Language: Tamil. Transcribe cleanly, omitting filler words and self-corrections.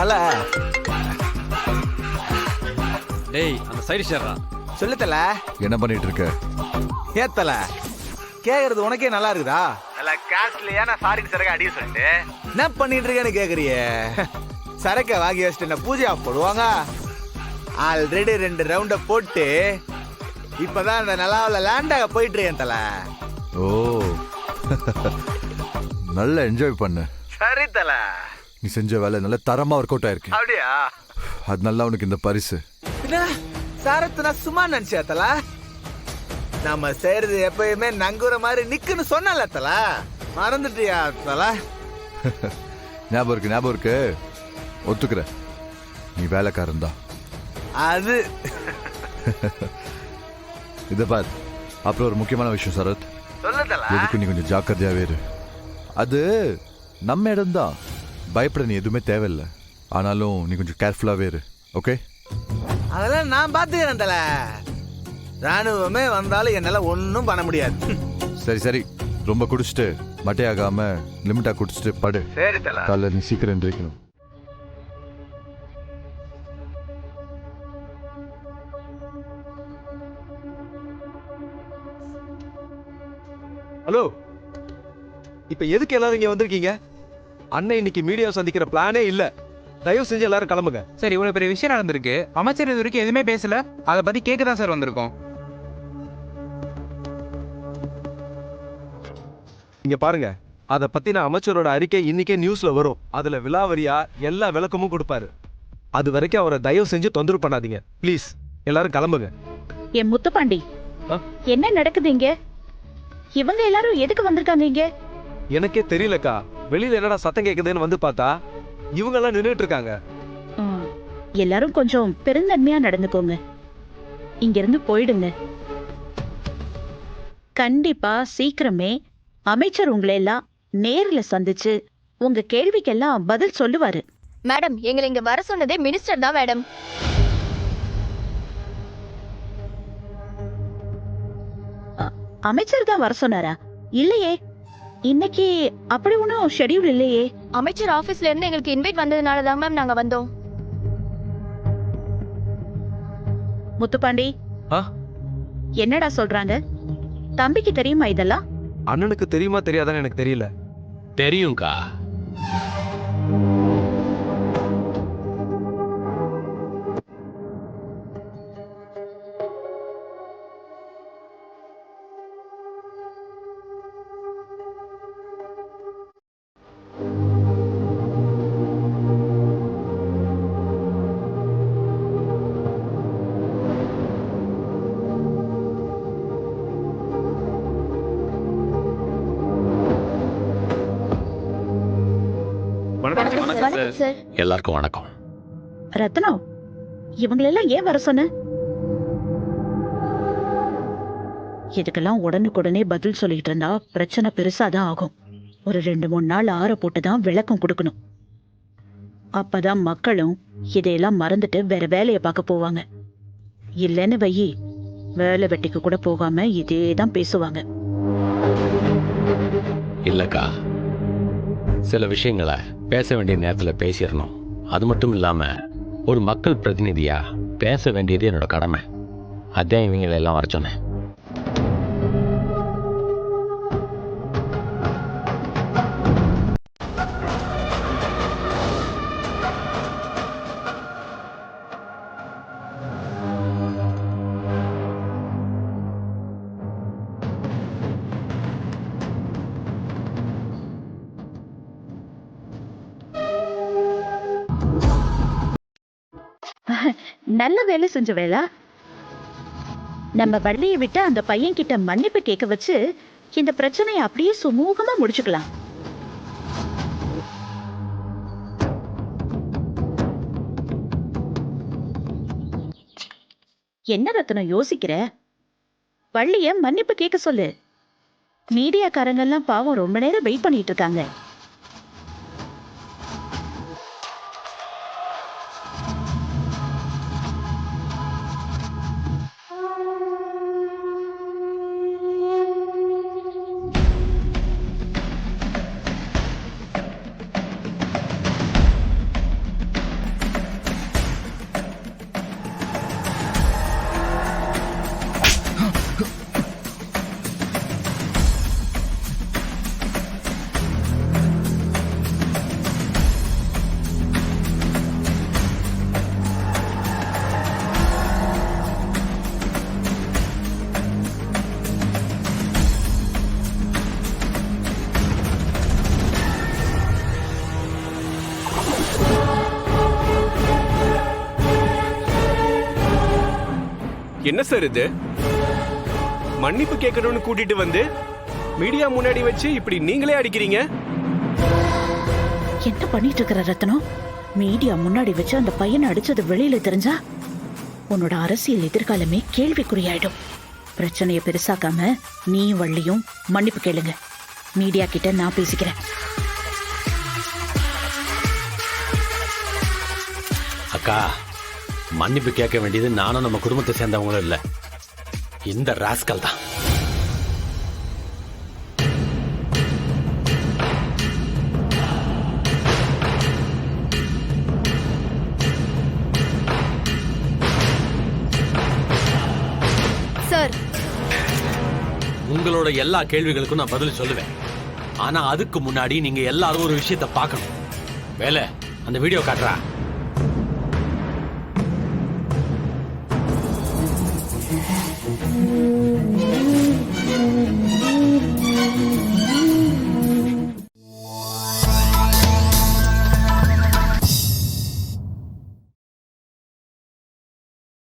தல. டேய் அந்த சைடு ஷேர்ரா. சொல்லு தல. என்ன பண்ணிட்டு இருக்க? ஏத்தல கேக்குறது உனக்கே நல்லா இருக்குதா? நல்ல காஸ்ட்லியா நான் சாரிக்கு சரக்கு அடிய சொல்லிட்டு என்ன பண்ணிட்டு இருக்கேன்னு கேக்குறியே? சரக்க வாங்கி வச்சுட்டு என்ன பூஜையா போடுவாங்க? ஆல்ரெடி 2 ரவுண்ட போட்டு இப்பதான் அந்த நிலாவில லேண்டாக போயிட்டு இருக்கேன் தல. ஓ நல்லா என்ஜாய் பண்ணு. சரி தல. நீ செஞ்ச வேலை நல்ல தரமா ஒர்க் அவுட் ஆயிருக்கு. அப்படியா? அது நல்லா உனக்கு இந்த பரிசு. சரத்து நான் சும்மா நினைச்சா தல. நம்ம செய்யறது எப்பயுமே நங்குற மாதிரி நிக்குன்னு சொன்னல தல. மறந்துட்டியா தல? ஞாபகம் இருக்கு. ஒத்துக்கிற நீ வேலைக்காரன் தான். அது இத பார், அப்புறம் ஒரு முக்கியமான விஷயம் சரத். சொல்லல. எதுக்கு நீ கொஞ்சம் ஜாக்கிரதையாவே இரு. அது நம்ம இடம் தான், பயப்பட நீ எதுவுமே தேவையில்லை. ஆனாலும் நீ கொஞ்சம் கேர்ஃபுல்லாவே இரு. ஓகே? அதெல்லாம் நான் பாத்துக்கிறேன் தல. ராணுவமே வந்தாலும் என்னால ஒன்னும் பண்ண முடியாது. சரி ரொம்ப குடிச்சிட்டு மட்டையாகாம லிமிட்டா குடிச்சிட்டு படு. சரி தல. காலைல நீ சீக்கிரம் எந்திரிக்கணும். ஹலோ, இப்ப எதுக்கு எல்லாரும் இங்க வந்திருக்கீங்க? அண்ணன் இன்னைக்கு மீடியா சந்திக்கிற பிளானே இல்ல. தயவு செஞ்சு எல்லாரும் கிளம்புங்க. சரி, இவ்வளவு பெரிய விஷயம் நடந்திருக்கு, அமைச்சர் இது வரைக்கும் எதுவுமே பேசல. அதை பத்தி கேட்கதான் சார் வந்திருக்கோம். இங்க பாருங்க, அதை பத்தின அமைச்சரோட அறிக்கை இன்னைக்கே நியூஸ்ல வரும். அதுல விலாவரியா எல்லா விளக்கமும் கொடுப்பாரு. அது வரைக்கும் அவரை தயவு செஞ்சு தொந்தரவு பண்ணாதீங்க ப்ளீஸ். எல்லாரும் கிளம்புங்க. என் முத்துப்பாண்டி, என்ன நடக்குது இங்க? இவங்க எல்லாரும் எதுக்கு வந்திருக்காங்க இங்க? எனக்கே தெரியலக்கா. வெளியில என்னடா சத்தம் கேக்குதுன்னு வந்து பார்த்தா இவங்க எல்லாம் நின்றுட்டு இருக்காங்க. எல்லாரும் கொஞ்சம் பெருந்தன்மையா நடந்துக்கோங்க. இங்க இருந்து போயிடுங்க. கண்டிப்பா சீக்கிரமே அமைச்சர் உங்களை எல்லாம் நேர்ல சந்திச்சு உங்க கேள்விக்கெல்லாம் பதில் சொல்லுவாரு. மேடம், எங்களை இங்க வர சொன்னதே மினிஸ்டர் தான் மேடம். அமைச்சர் தான் வர சொன்னாரா? இல்லையே, இன்னைக்கு அப்படி ஒன்னும் ஷெட்யூல் இல்லையே. அமைச்சர் ஆபீஸ்ல இருந்து எங்களுக்கு இன்வைட் வந்ததுனால தான் மேம் நாங்க வந்தோம். முத்துப்பாண்டி, என்னடா சொல்றாங்க? தம்பிக்கு தெரியுமா இதெல்லாம்? அண்ணனுக்கு தெரியுமா தெரியாதான்னு எனக்கு தெரியல. தெரியும்க்கா. எல்லாருக்கும் வணக்கம். ரத்னம், இவங்களெல்லாம் ஏன் வர சொன்ன? இதுக்கெல்லாம் உடனுக்குடனே பதில் சொல்லிட்டு இருந்தா பிரச்சனை பெருசாதான் ஆகும். ஒரு 2-3 நாள் ஆற போட்டுதான் விளக்கம் கொடுக்கணும். அப்பதான் மக்களும் இதையெல்லாம் மறந்துட்டு வேற வேலையை பார்க்க போவாங்க. இல்லைன்னு வையி, வேலை வெட்டிக்கு கூட போகாம இதேதான் பேசுவாங்க. இல்லக்கா, சில விஷயங்களை பேச வேண்டிய நேரத்தில் பேசிடணும். அது மட்டும் இல்லாம ஒரு மக்கள் பிரதிநிதியா பேச வேண்டியது என்னோட கடமை. அதான் இவங்களை எல்லாம் வர சொன்னேன். நல்ல வேலை செஞ்ச வேலை. நம்ம வள்ளியை விட்டு அந்த பையன் கிட்ட மன்னிப்பு கேட்க வச்சு இந்த பிரச்சனையை அப்படியே சுமூகமா முடிச்சுக்கலாம். என்ன ரத்னம் யோசிக்கிற? வள்ளிய மன்னிப்பு கேட்க சொல்லு. மீடியாக்காரங்கெல்லாம் பாவம் ரொம்ப நேரம் வெயிட் பண்ணிட்டு இருக்காங்க. என்ன சார் இது? மன்னிப்பு கேட்கணும்னு கூட்டிட்டு வந்து மீடியா முன்னாடி வச்சு இப்படி நீங்களே அடிக்கிறீங்க. என்ன பண்ணிட்டு இருக்கிற ரத்னம்? மீடியா முன்னாடி வச்சு அந்த பையனை அடிச்சது வெளியில தெரிஞ்சா உன்னோட அரசியல் எதிர்காலமே கேள்விக்குறியாயிடும். பிரச்சனையை பெருசாக்காம நீ வள்ளியும் மன்னிப்பு கேளுங்க. மீடியா கிட்ட நான் பேசிக்கிறேன். அக்கா, மன்னிப்பு கேட்க வேண்டியது நானும் நம்ம குடும்பத்தை சேர்ந்தவங்களும் இல்லை, இந்த ராஸ்கல் தான். சார், உங்களோட எல்லா கேள்விகளுக்கும் நான் பதில் சொல்லுவேன். ஆனா அதுக்கு முன்னாடி நீங்க எல்லாரும் ஒரு விஷயத்தை பார்க்கணும். வேலை, அந்த வீடியோ காட்டுறா.